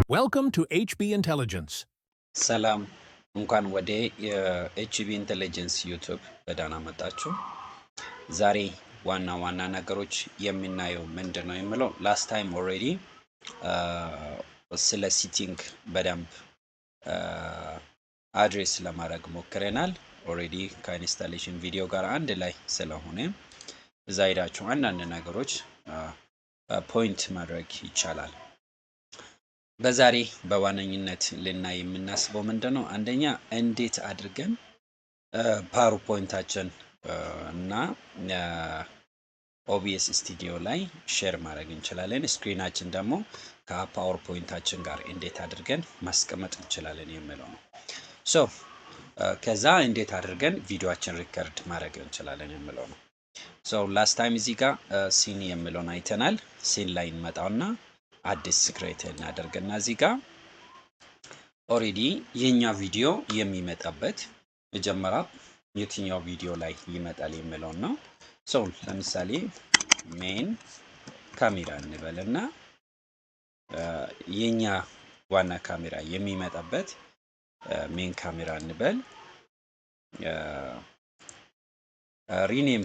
Welcome to HB Intelligence. ሰላም እንኳን ወደ የኤችቢ ኢንተለጀንስ ዩቲዩብ በደህና መጣችሁ። ዛሬ ዋና ዋና ነገሮች የምናየው ምንድነው የሚለው ላስት ታይም ኦልሬዲ ስለ ሲቲንግ በደንብ አድሬስ ለማድረግ ሞክረናል። ኦልሬዲ ከኢንስታሌሽን ቪዲዮ ጋር አንድ ላይ ስለሆነ እዛ ሄዳችሁ አንዳንድ ነገሮች ፖይንት ማድረግ ይቻላል። በዛሬ በዋነኝነት ልናይ የምናስበው ምንድነው አንደኛ እንዴት አድርገን ፓወርፖይንታችን እና ኦቢኤስ ስቱዲዮ ላይ ሼር ማድረግ እንችላለን። ስክሪናችን ደግሞ ከፓወርፖይንታችን ጋር እንዴት አድርገን ማስቀመጥ እንችላለን የሚለው ነው። ሶ ከዛ እንዴት አድርገን ቪዲዮአችን ሪከርድ ማድረግ እንችላለን የሚለው ነው። ሶ ላስት ታይም እዚህ ጋር ሲን የሚለውን አይተናል። ሲን ላይ እንመጣውና አዲስ ክሬት እናደርግና እዚህ ጋር ኦሬዲ የኛ ቪዲዮ የሚመጣበት መጀመሪያ የትኛው ቪዲዮ ላይ ይመጣል የሚለው ነው። ሶ ለምሳሌ ሜን ካሜራ እንበልና የኛ ዋና ካሜራ የሚመጣበት ሜን ካሜራ እንበል። ሪኔም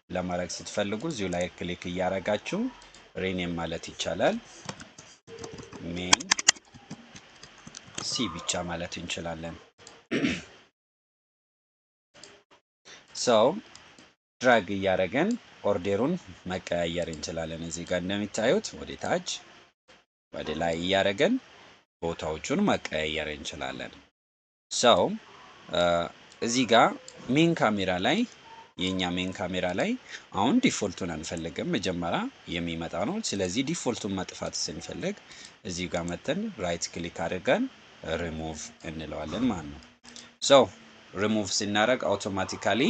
ለማድረግ ስትፈልጉ እዚሁ ላይ ክሊክ እያደረጋችሁ ሪኔም ማለት ይቻላል። ሜን ሲ ብቻ ማለት እንችላለን። ሰው ድራግ እያደረገን ኦርደሩን መቀያየር እንችላለን። እዚህ ጋር እንደሚታዩት ወደ ታች ወደ ላይ እያደረገን ቦታዎቹን መቀያየር እንችላለን። ሰው እዚህ ጋር ሜን ካሜራ ላይ የኛ ሜን ካሜራ ላይ አሁን ዲፎልቱን አንፈልግም፣ መጀመሪያ የሚመጣ ነው። ስለዚህ ዲፎልቱን ማጥፋት ስንፈልግ እዚህ ጋር መተን ራይት ክሊክ አድርገን ሪሙቭ እንለዋለን ማለት ነው። ሶ ሪሙቭ ስናደርግ አውቶማቲካሊ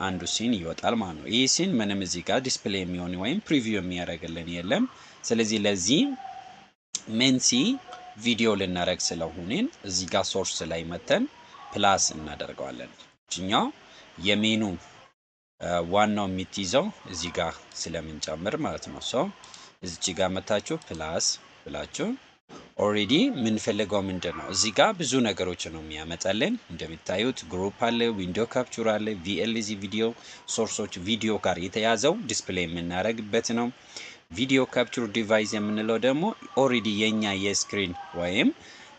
አንዱ ሲን ይወጣል ማለት ነው። ይህ ሲን ምንም እዚህ ጋር ዲስፕሌይ የሚሆን ወይም ፕሪቪው የሚያደርግልን የለም። ስለዚህ ለዚህ ሜን ሲ ቪዲዮ ልናደርግ ስለሆነን እዚህ ጋር ሶርስ ላይ መተን ፕላስ እናደርገዋለን። እኛው የሜኑ ዋናው የሚትይዘው እዚህ ጋር ስለምንጨምር ማለት ነው። ሶ እዚህ ጋር መታችሁ ፕላስ ብላችሁ ኦሬዲ የምንፈልገው ምንድነው እዚህ ጋር ብዙ ነገሮች ነው የሚያመጣልን። እንደምታዩት ግሩፕ አለ፣ ዊንዶው ካፕቸር አለ፣ ቪኤልሲ ቪዲዮ ሶርሶች ቪዲዮ ጋር የተያዘው ዲስፕሌይ የምናደርግበት ነው። ቪዲዮ ካፕቸር ዲቫይስ የምንለው ደግሞ ኦሬዲ የኛ የስክሪን ወይም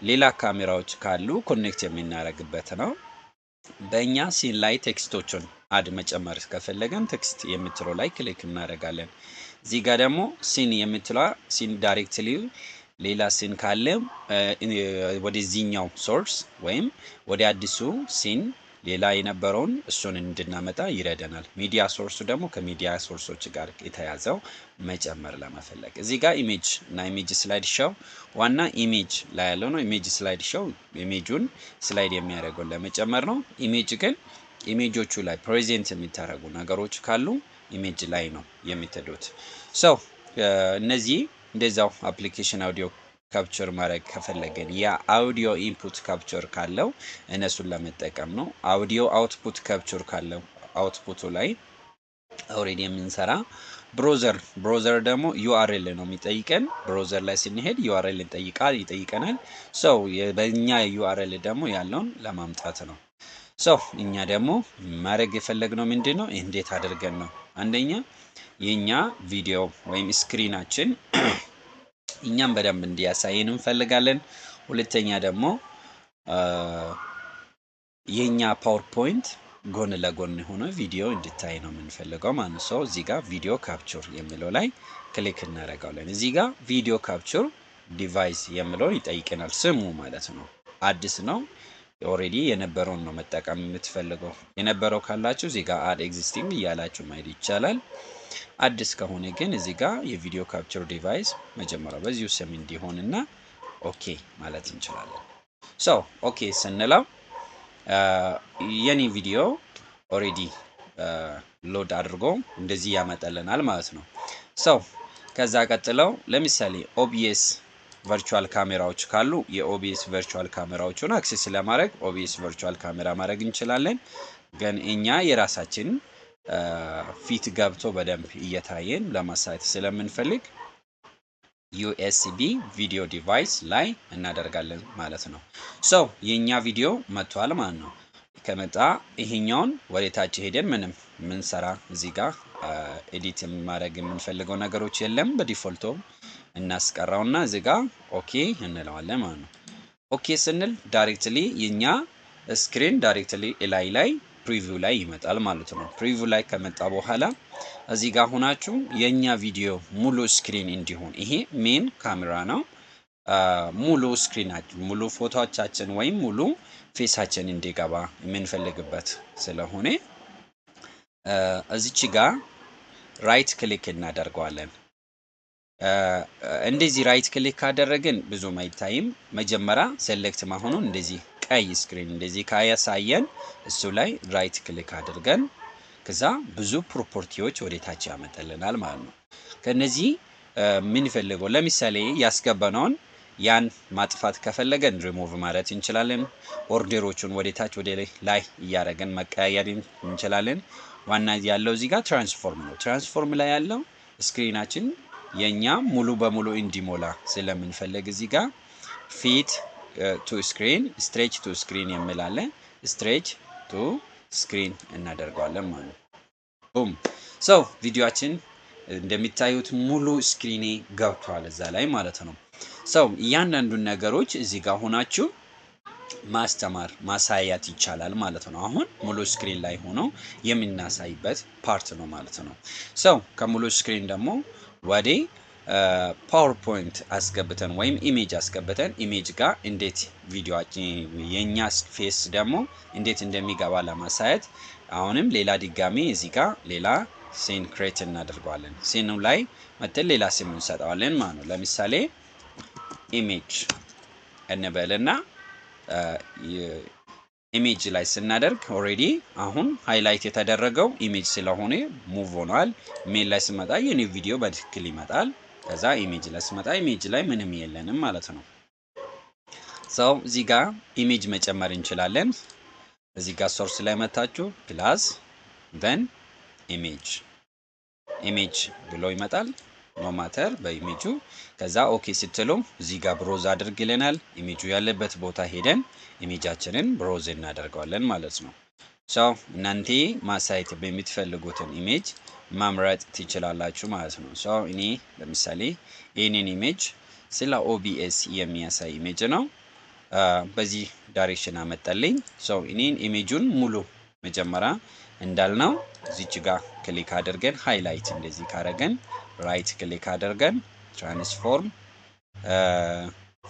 ሌላ ካሜራዎች ካሉ ኮኔክት የምናደርግበት ነው። በእኛ ሲን ላይ ቴክስቶችን አድ መጨመር ከፈለገን ቴክስት የምትለው ላይ ክሊክ እናደርጋለን። እዚህ ጋር ደግሞ ሲን የምትለው ሲን ዳይሬክትሊ ሌላ ሲን ካለ ወደዚህኛው ሶርስ ወይም ወደ አዲሱ ሲን ሌላ የነበረውን እሱን እንድናመጣ ይረዳናል። ሚዲያ ሶርሱ ደግሞ ከሚዲያ ሶርሶች ጋር የተያዘው መጨመር ለመፈለግ እዚህ ጋር ኢሜጅ እና ኢሜጅ ስላይድ ሾው ዋና ኢሜጅ ላይ ያለው ነው። ኢሜጅ ስላይድ ሾው ኢሜጁን ስላይድ የሚያደርገው ለመጨመር ነው። ኢሜጅ ግን ኢሜጆቹ ላይ ፕሬዘንት የሚታረጉ ነገሮች ካሉ ኢሜጅ ላይ ነው የሚተዱት። ሶ እነዚህ እንደዛው አፕሊኬሽን አውዲዮ ካፕቸር ማድረግ ከፈለገን የአውዲዮ ኢንፑት ካፕቸር ካለው እነሱን ለመጠቀም ነው። አውዲዮ አውትፑት ካፕቸር ካለው አውትፑቱ ላይ ኦሬዲ የምንሰራ ብሮዘር ደግሞ ዩአርኤል ነው የሚጠይቀን። ብሮዘር ላይ ስንሄድ ዩአርኤል ይጠይቀናል። ሰው በእኛ ዩአርኤል ደግሞ ያለውን ለማምጣት ነው። ሰው እኛ ደግሞ ማድረግ የፈለግነው ምንድነው እንዴት አድርገን ነው አንደኛ የኛ ቪዲዮ ወይም ስክሪናችን እኛም በደንብ እንዲያሳየን እንፈልጋለን። ሁለተኛ ደግሞ የኛ ፓወርፖይንት ጎን ለጎን ሆኖ ቪዲዮ እንድታይ ነው የምንፈልገው ማለት ነው። እዚህ ጋር ቪዲዮ ካፕቸር የሚለው ላይ ክሊክ እናደርጋለን። እዚህ ጋር ቪዲዮ ካፕቸር ዲቫይስ የሚለው ይጠይቀናል። ስሙ ማለት ነው አዲስ ነው። ኦሬዲ የነበረውን ነው መጠቀም የምትፈልገው። የነበረው ካላችሁ እዚህ ጋር አድ ኤግዚስቲንግ እያላችሁ ማየት ይቻላል። አዲስ ከሆነ ግን እዚህ ጋር የቪዲዮ ካፕቸር ዲቫይስ መጀመሪያ በዚሁ ስም እንዲሆንና ኦኬ ማለት እንችላለን። ሶ ኦኬ ስንለው የኔ ቪዲዮ ኦሬዲ ሎድ አድርጎ እንደዚህ ያመጣልናል ማለት ነው። ሶ ከዛ ቀጥለው ለምሳሌ ኦቢኤስ ቨርቹዋል ካሜራዎች ካሉ የኦቢኤስ ቨርቹዋል ካሜራዎችን አክሰስ ለማድረግ ኦቢኤስ ቨርቹዋል ካሜራ ማድረግ እንችላለን። ግን እኛ የራሳችን ፊት ገብቶ በደንብ እየታየን ለማሳየት ስለምንፈልግ ዩኤስቢ ቪዲዮ ዲቫይስ ላይ እናደርጋለን ማለት ነው። ሶ የኛ ቪዲዮ መጥቷል ማለት ነው። ከመጣ ይሄኛውን ወደ ታች ሄደን ምንም ምንሰራ እዚህ ጋር ኤዲት ማድረግ የምንፈልገው ነገሮች የለም። በዲፎልቶ እናስቀራውና እዚህ ጋር ኦኬ እንለዋለን ማለት ነው። ኦኬ ስንል ዳይሬክትሊ የኛ ስክሪን ዳይሬክትሊ ላይ ፕሪቪው ላይ ይመጣል ማለት ነው። ፕሪቪው ላይ ከመጣ በኋላ እዚህ ጋር ሆናችሁ የኛ ቪዲዮ ሙሉ ስክሪን እንዲሆን ይሄ ሜን ካሜራ ነው። ሙሉ ስክሪናችን ሙሉ ፎቶዎቻችን ወይም ሙሉ ፌሳችን እንዲገባ የምንፈልግበት ስለሆነ እዚች ጋር ራይት ክሊክ እናደርገዋለን። እንደዚህ ራይት ክሊክ ካደረግን ብዙም አይታይም። መጀመሪያ ሴሌክት መሆኑን እንደዚህ ቀይ ስክሪን እንደዚህ ካያሳየን እሱ ላይ ራይት ክሊክ አድርገን ከዛ ብዙ ፕሮፐርቲዎች ወደ ታች ያመጣልናል ማለት ነው። ከነዚህ የምንፈልገው ለምሳሌ ያስገባነውን ያን ማጥፋት ከፈለገን ሪሙቭ ማለት እንችላለን። ኦርደሮቹን ወደ ታች ወደ ላይ እያደረገን መቀያየር እንችላለን። ዋና ያለው እዚህ ጋር ትራንስፎርም ነው። ትራንስፎርም ላይ ያለው ስክሪናችን የኛ ሙሉ በሙሉ እንዲሞላ ስለምንፈልግ እዚህ ጋር ፊት ቱ ስክሪን ስትሬች ቱ ስክሪን የሚላለ ስትሬች ቱ ስክሪን እናደርገዋለን ማለት ነው። ቡም ሶ ቪዲዮአችን እንደሚታዩት ሙሉ ስክሪኔ ገብቷል እዛ ላይ ማለት ነው። ሶ እያንዳንዱን ነገሮች እዚህ ጋር ሆናችሁ ማስተማር ማሳያት ይቻላል ማለት ነው። አሁን ሙሉ ስክሪን ላይ ሆኖ የምናሳይበት ፓርት ነው ማለት ነው። ሶ ከሙሉ ስክሪን ደግሞ ወደ ፓወርፖይንት አስገብተን ወይም ኢሜጅ አስገብተን ኢሜጅ ጋር እንዴት ቪዲዮአችን የኛ ፌስ ደግሞ እንዴት እንደሚገባ ለማሳየት አሁንም ሌላ ድጋሚ እዚህ ጋር ሌላ ሲን ክሬት እናደርገዋለን። ሲኑ ላይ መተን ሌላ ስም እንሰጠዋለን ማለት ነው። ለምሳሌ ኢሜጅ እንበልና ኢሜጅ ላይ ስናደርግ ኦሬዲ አሁን ሃይላይት የተደረገው ኢሜጅ ስለሆነ ሙቭ ሆኗል። ሜል ላይ ስመጣ የኔ ቪዲዮ በትክክል ይመጣል። ከዛ ኢሜጅ ላይ ስመጣ ኢሜጅ ላይ ምንም የለንም ማለት ነው። ሰው እዚህ ጋር ኢሜጅ መጨመር እንችላለን። እዚህ ጋር ሶርስ ላይ መታችሁ ፕላስ ዘን ኢሜጅ ብሎ ይመጣል። ኖ ማተር በኢሜጁ ከዛ ኦኬ ስትሉ እዚህ ጋር ብሮዝ አድርግ ይለናል። ኢሜጁ ያለበት ቦታ ሄደን ኢሜጃችንን ብሮዝ እናደርገዋለን ማለት ነው። ሰው እናንተ ማሳየት በምትፈልጉትን ኢሜጅ ማምረጥ ትችላላችሁ ማለት ነው። ሰው እኔ ለምሳሌ ይህንን ኢሜጅ ስለ ኦቢኤስ የሚያሳይ ኢሜጅ ነው። በዚህ ዳይሬክሽን አመጣልኝ። ሰው እኔን ኢሜጁን ሙሉ መጀመሪያ እንዳልነው እዚች ጋር ክሊክ አድርገን ሃይላይት እንደዚህ ካደረገን ራይት ክሊክ አድርገን ትራንስፎርም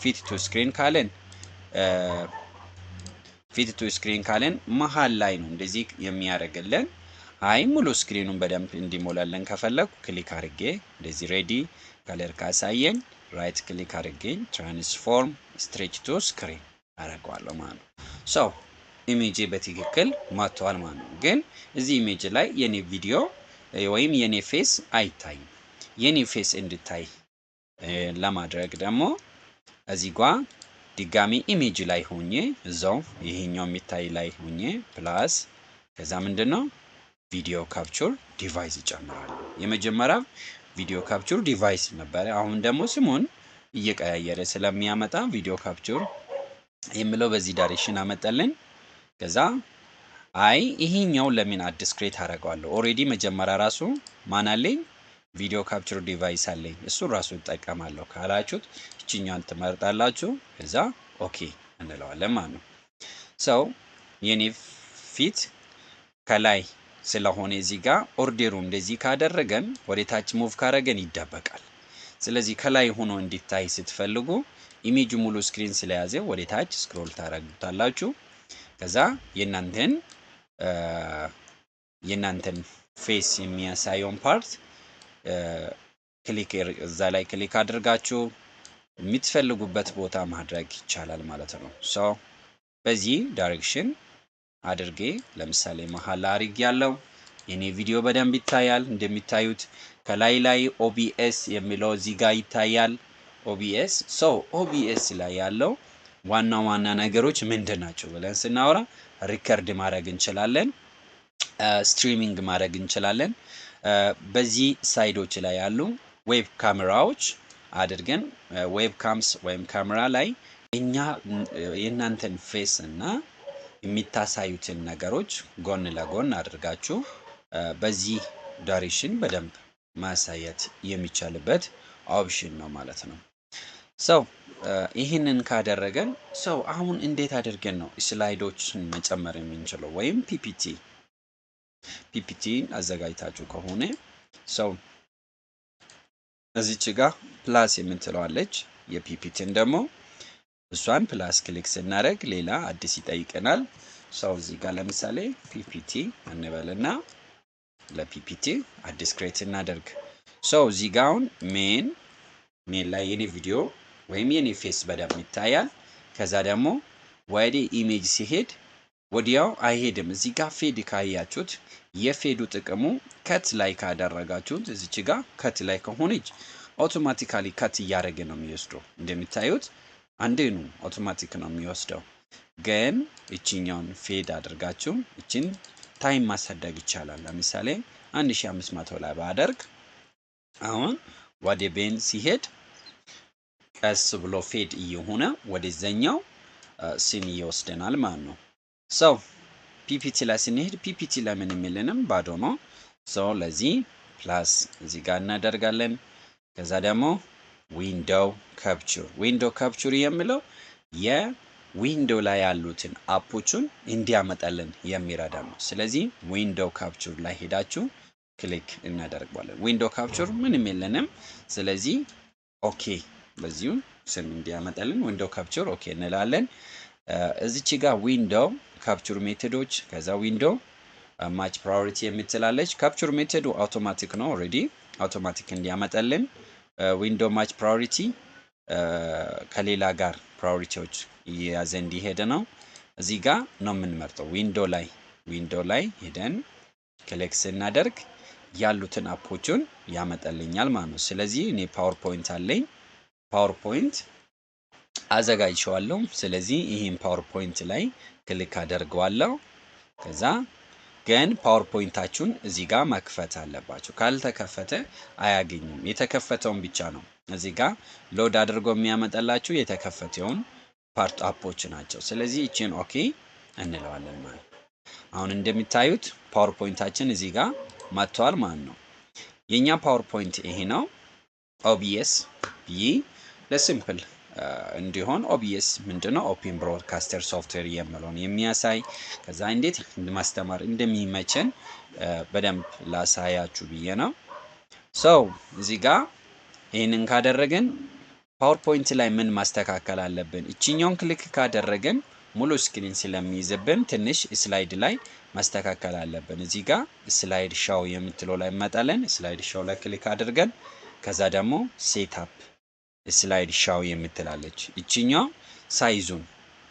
ፊት ቱ ስክሪን ካለን መሃል ላይ ነው እንደዚህ የሚያደርግልን። አይ ሙሉ ስክሪኑን በደንብ እንዲሞላለን ከፈለኩ ክሊክ አድርጌ እንደዚህ ሬዲ ከለር ካሳየን ራይት ክሊክ አድርጌ ትራንስፎርም ስትሬች ቱ ስክሪን አደርገዋለሁ ማለት ነው። ሶ ኢሜጅ በትክክል መጥቷል ማለት ነው። ግን እዚህ ኢሜጅ ላይ የኔ ቪዲዮ ወይም የኔ ፌስ አይታይም። የኔ ፌስ እንድታይ ለማድረግ ደግሞ እዚህ ጋር ድጋሚ ኢሜጅ ላይ ሆኜ እዛው ይሄኛው የሚታይ ላይ ሆኜ ፕላስ ከዛ ምንድነው ቪዲዮ ካፕቸር ዲቫይስ ይጨምራል። የመጀመሪያው ቪዲዮ ካፕቸር ዲቫይስ ነበር። አሁን ደግሞ ስሙን እየቀያየረ ስለሚያመጣ ቪዲዮ ካፕቸር የሚለው በዚህ ዳይሬክሽን አመጣልን። ከዛ አይ ይሄኛው ለምን አዲስ ክሬት አደርገዋለሁ? ኦሬዲ መጀመሪያ ራሱ ማን አለኝ ቪዲዮ ካፕቸር ዲቫይስ አለኝ እሱን ራሱ እጠቀማለሁ ካላችሁት እቺኛን ትመርጣላችሁ። ከዛ ኦኬ እንለዋለን ማለት ነው። ሰው የኔ ፊት ከላይ ስለሆነ እዚህ ጋር ኦርደሩ እንደዚህ ካደረገን ወደ ታች ሙቭ ካደረገን ይደበቃል። ስለዚህ ከላይ ሆኖ እንዲታይ ስትፈልጉ ኢሜጁ ሙሉ ስክሪን ስለያዘ ወደ ታች ስክሮል ታደርጉታላችሁ። ከዛ የናንተን ፌስ የሚያሳየውን ፓርት ክሊክ እዛ ላይ ክሊክ አድርጋችሁ የምትፈልጉበት ቦታ ማድረግ ይቻላል ማለት ነው። ሶ በዚህ ዳይሬክሽን አድርጌ ለምሳሌ መሃል አድርግ ያለው የኔ ቪዲዮ በደንብ ይታያል። እንደሚታዩት ከላይ ላይ ኦቢኤስ የሚለው እዚህ ጋር ይታያል። ኦቢኤስ ኦቢኤስ ላይ ያለው ዋና ነገሮች ምንድን ናቸው ብለን ስናወራ ሪከርድ ማድረግ እንችላለን፣ ስትሪሚንግ ማድረግ እንችላለን። በዚህ ሳይዶች ላይ ያሉ ዌብ ካሜራዎች አድርገን ዌብካምስ ወይም ካሜራ ላይ እኛ የእናንተን ፌስ እና የሚታሳዩትን ነገሮች ጎን ለጎን አድርጋችሁ በዚህ ዳይሬክሽን በደንብ ማሳየት የሚቻልበት ኦፕሽን ነው ማለት ነው። ሰው ይህንን ካደረገን ሰው አሁን እንዴት አድርገን ነው ስላይዶችን መጨመር የምንችለው? ወይም ፒፒቲ አዘጋጅታችሁ ከሆነ ሰው እዚች ጋር ፕላስ የምትለዋለች የፒፒቲን ደግሞ እሷን ፕላስ ክሊክ ስናደርግ ሌላ አዲስ ይጠይቀናል። ሰው እዚህ ጋር ለምሳሌ ፒፒቲ እንበልና ለፒፒቲ አዲስ ክሬት እናደርግ። ሰው እዚህ ጋር አሁን ሜን ላይ የኔ ቪዲዮ ወይም የኔ ፌስ በደንብ ይታያል። ከዛ ደግሞ ወደ ኢሜጅ ሲሄድ ወዲያው አይሄድም። እዚህ ጋር ፌድ ካያችሁት የፌዱ ጥቅሙ ከት ላይ ካደረጋችሁት እዚች ጋር ከት ላይ ከሆነች አውቶማቲካሊ ከት እያደረገ ነው የሚወስደው። እንደምታዩት አንዴ ነው አውቶማቲክ ነው የሚወስደው። ግን እቺኛውን ፌድ አድርጋችሁ እቺን ታይም ማሳደግ ይቻላል። ለምሳሌ 1500 ላይ ባደርግ አሁን ወደ ቤን ሲሄድ ቀስ ብሎ ፌድ እየሆነ ወደዛኛው ሲን ይወስደናል ማለት ነው። ሰው ፒፒቲ ላይ ስንሄድ ፒፒቲ ለምን የሚልንም ባዶ ነው። ሰው ለዚህ ፕላስ እዚህ ጋር እናደርጋለን። ከዛ ደግሞ ዊንዶው ካፕቸር የሚለው የዊንዶው ላይ ያሉትን አፖቹን እንዲያመጣልን የሚረዳ ነው። ስለዚህ ዊንዶው ካፕቸር ላይ ሄዳችሁ ክሊክ እናደርጋለን። ዊንዶው ካፕቸር ምንም የለንም። ስለዚህ ኦኬ በዚሁ ስም እንዲያመጣልን ዊንዶው ካፕቸር ኦኬ እንላለን። እዚች ጋር ዊንዶው ካፕቸር ሜቶዶች ከዛ ዊንዶው ማች ፕራዮሪቲ የምትላለች። ካፕቸር ሜቶዱ አውቶማቲክ ነው። ኦሬዲ አውቶማቲክ እንዲያመጣልን ዊንዶው ማች ፕራዮሪቲ ከሌላ ጋር ፕራዮሪቲዎች እየያዘ እንዲሄድ ነው። እዚህ ጋር ነው የምንመርጠው። ዊንዶው ላይ ሄደን ክሊክ ስናደርግ ያሉትን አፖቹን ያመጣልኛል ማለት ነው። ስለዚህ እኔ ፓወርፖይንት አለኝ። ፓወርፖይንት አዘጋጅቼዋለሁ። ስለዚህ ይህን ፓወርፖይንት ላይ ክሊክ አደርገዋለሁ። ከዛ ግን ፓወርፖይንታችሁን እዚህ ጋር መክፈት አለባችሁ። ካልተከፈተ አያገኝም። የተከፈተውን ብቻ ነው እዚህ ጋር ሎድ አድርጎ የሚያመጣላችሁ የተከፈተውን ፓርት አፖች ናቸው። ስለዚህ እቺን ኦኬ እንለዋለን ማለት ነው። አሁን እንደሚታዩት ፓወርፖይንታችን እዚህ ጋር መጥቷል ማለት ነው። የኛ ፓወርፖይንት ይሄ ነው። ኦቢኤስ ለሲምፕል እንዲሆን ኦቢኤስ ምንድነው? ኦፕን ብሮድካስተር ሶፍትዌር የሚለውን የሚያሳይ ከዛ እንዴት ማስተማር እንደሚመቸን በደንብ ላሳያችሁ ብዬ ነው። ሰው እዚህ ጋር ይህንን ካደረግን ፓወርፖይንት ላይ ምን ማስተካከል አለብን? እቺኛውን ክሊክ ካደረግን ሙሉ ስክሪን ስለሚይዝብን ትንሽ ስላይድ ላይ ማስተካከል አለብን። እዚህ ጋር ስላይድ ሻው የምትለው ላይ እንመጣለን። ስላይድ ሻው ላይ ክሊክ አድርገን ከዛ ደግሞ ሴትአፕ ስላይድ ሻው የምትላለች እቺኛው ሳይዙን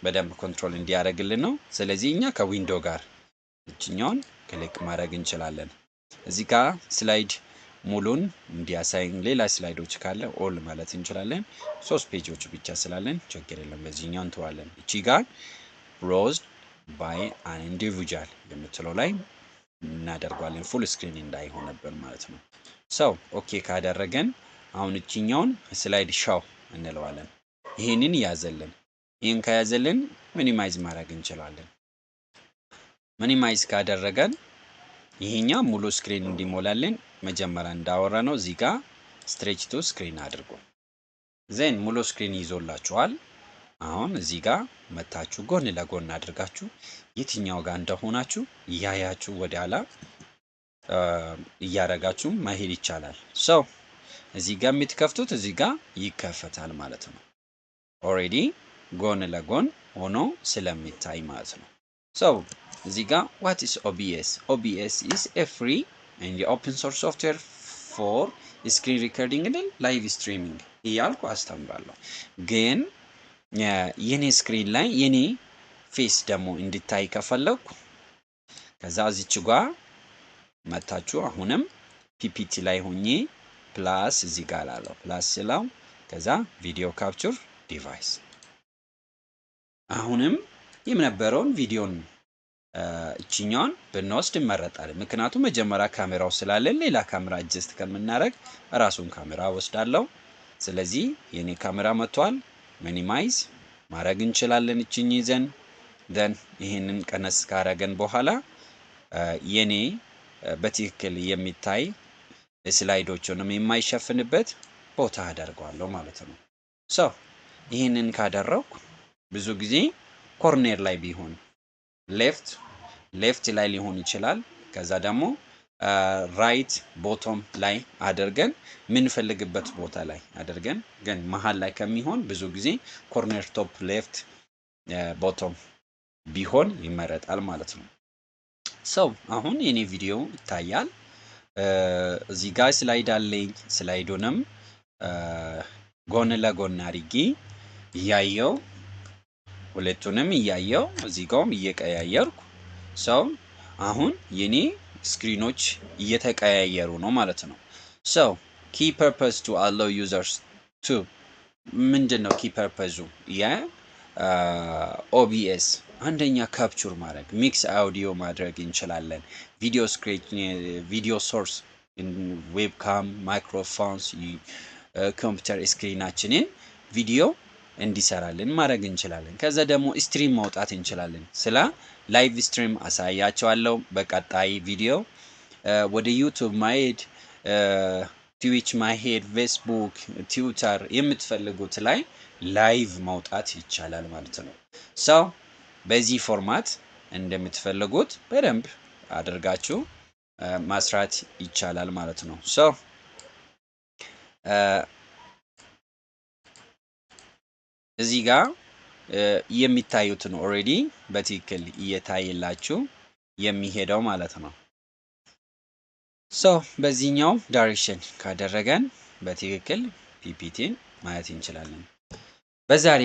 በደንብ ኮንትሮል እንዲያደርግልን ነው። ስለዚህ እኛ ከዊንዶ ጋር እቺኛውን ክሊክ ማድረግ እንችላለን። እዚህ ጋር ስላይድ ሙሉን እንዲያሳይን ሌላ ስላይዶች ካለ ኦል ማለት እንችላለን። 3 ፔጆች ብቻ ስላለን ችግር የለም፣ በዚህኛው እንተዋለን። እቺ ጋር ብሮውዝድ ባይ አን ኢንዲቪጁዋል የምትለው ላይ እናደርጋለን፣ ፉል ስክሪን እንዳይሆነብን ማለት ነው። ሰው ኦኬ ካደረገን አሁን እቺኛውን ስላይድ ሻው እንለዋለን። ይሄንን ያዘልን። ይሄን ከያዘልን ሚኒማይዝ ማድረግ እንችላለን። ሚኒማይዝ ካደረገን ይሄኛ ሙሉ ስክሪን እንዲሞላልን መጀመሪያ እንዳወራ ነው እዚህ ጋር ስትሬች ቱ ስክሪን አድርጎ ዜን ሙሉ ስክሪን ይዞላችኋል። አሁን እዚህ ጋር መታችሁ ጎን ለጎን አድርጋችሁ የትኛው ጋር እንደሆናችሁ ያያችሁ ወደ ኋላ እያረጋችሁ መሄድ ይቻላል። ሰው እዚህ ጋር የምትከፍቱት እዚህ ጋር ይከፈታል ማለት ነው። ኦሬዲ ጎን ለጎን ሆኖ ስለሚታይ ማለት ነው። ሰው እዚህ ጋር what is OBS? OBS is a free and open source software for screen recording and live streaming እያልኩ አስተምራለሁ። ግን የኔ ስክሪን ላይ የኔ ፌስ ደግሞ እንዲታይ ከፈለኩ ከዛ እዚች ጋር መታችሁ አሁንም ፒፒቲ ላይ ሆኜ ፕላስ እዚህ ጋር አለው ፕላስ ስላው ከዛ ቪዲዮ ካፕቸር ዲቫይስ አሁንም የምነበረውን ቪዲዮን እቺኛውን ብንወስድ ይመረጣል። ምክንያቱም መጀመሪያ ካሜራው ስላለን ሌላ ካሜራ አጀስት ከምናረግ ራሱን ካሜራ ወስዳለሁ። ስለዚህ የኔ ካሜራ መጥቷል። ሚኒማይዝ ማድረግ እንችላለን እቺን ይዘን ደን ይሄንን ቀነስ ካረገን በኋላ የኔ በትክክል የሚታይ ስላይዶቹንም የማይሸፍንበት ቦታ አደርገዋለሁ ማለት ነው። ሶ ይሄንን ካደረኩ ብዙ ጊዜ ኮርኔር ላይ ቢሆን ሌፍት ላይ ሊሆን ይችላል። ከዛ ደግሞ ራይት ቦቶም ላይ አድርገን ምንፈልግበት ቦታ ላይ አድርገን ግን መሃል ላይ ከሚሆን ብዙ ጊዜ ኮርነር ቶፕ ሌፍት ቦቶም ቢሆን ይመረጣል ማለት ነው። ሰው አሁን የኔ ቪዲዮ ይታያል። እዚህ ጋር ስላይድ አለኝ። ስላይዱንም ጎን ለጎን አድርጌ እያየው ሁለቱንም እያየው እዚህ ጋርም እየቀያየርኩ ሰው አሁን የኔ ስክሪኖች እየተቀያየሩ ነው ማለት ነው። so key purpose to allow users to ምንድነው key purpose ኦቢኤስ አንደኛ ካፕቸር ማድረግ ሚክስ አውዲዮ ማድረግ እንችላለን። ቪዲዮ ሶርስ ዌብካም ማይክሮፎንስ ኮምፒውተር ስክሪናችንን ቪዲዮ እንዲሰራልን ማድረግ እንችላለን። ከዛ ደግሞ ስትሪም ማውጣት እንችላለን። ስለ ላይቭ ስትሪም አሳያቸዋለሁ በቀጣይ ቪዲዮ። ወደ ዩቲዩብ ማሄድ፣ ትዊች ማሄድ፣ ፌስቡክ፣ ትዊተር የምትፈልጉት ላይ ላይቭ ማውጣት ይቻላል ማለት ነው። ሰው በዚህ ፎርማት እንደምትፈልጉት በደንብ አድርጋችሁ ማስራት ይቻላል ማለት ነው። ሰው እዚህ ጋር የሚታዩትን ኦሬዲ በትክክል እየታየላችሁ የሚሄደው ማለት ነው። በዚህኛው ዳይሬክሽን ካደረገን በትክክል ፒፒቲን ማየት እንችላለን። በዛሬ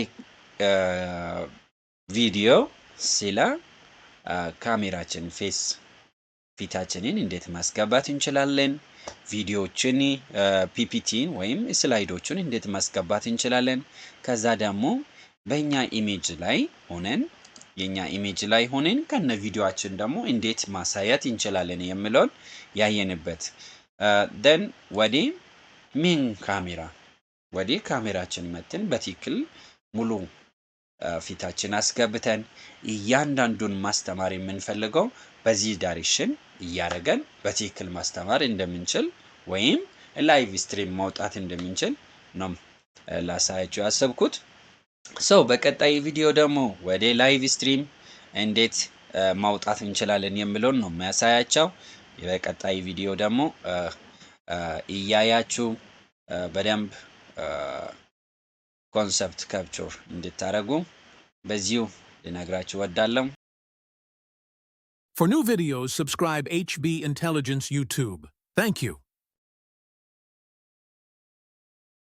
ቪዲዮ ስለ ካሜራችን ፊታችንን እንዴት ማስገባት እንችላለን፣ ቪዲዮዎችን ፒፒቲን ወይም ስላይዶችን እንዴት ማስገባት እንችላለን፣ ከዛ ደግሞ በእኛ ኢሜጅ ላይ ሆነን ከነ ቪዲዮአችን ደግሞ እንዴት ማሳየት እንችላለን የሚለውን ያየንበት ደን ወደ ካሜራችን መተን በትክክል ሙሉ ፊታችን አስገብተን እያንዳንዱን ማስተማር የምንፈልገው በዚህ ዳይሬክሽን እያደረገን በትክክል ማስተማር እንደምንችል ወይም ላይቭ ስትሪም ማውጣት እንደምንችል ነው ላሳያችሁ ያሰብኩት። በቀጣይ ቪዲዮ ደግሞ ወደ ላይቭ ስትሪም እንዴት ማውጣት እንችላለን የሚለውን ነው የሚያሳያቸው። በቀጣይ ቪዲዮ ደግሞ እያያችሁ በደንብ ኮንሰፕት ካፕቸር እንድታረጉ በዚሁ ልነግራችሁ ወዳለሁ። For new videos, subscribe HB Intelligence YouTube. Thank you.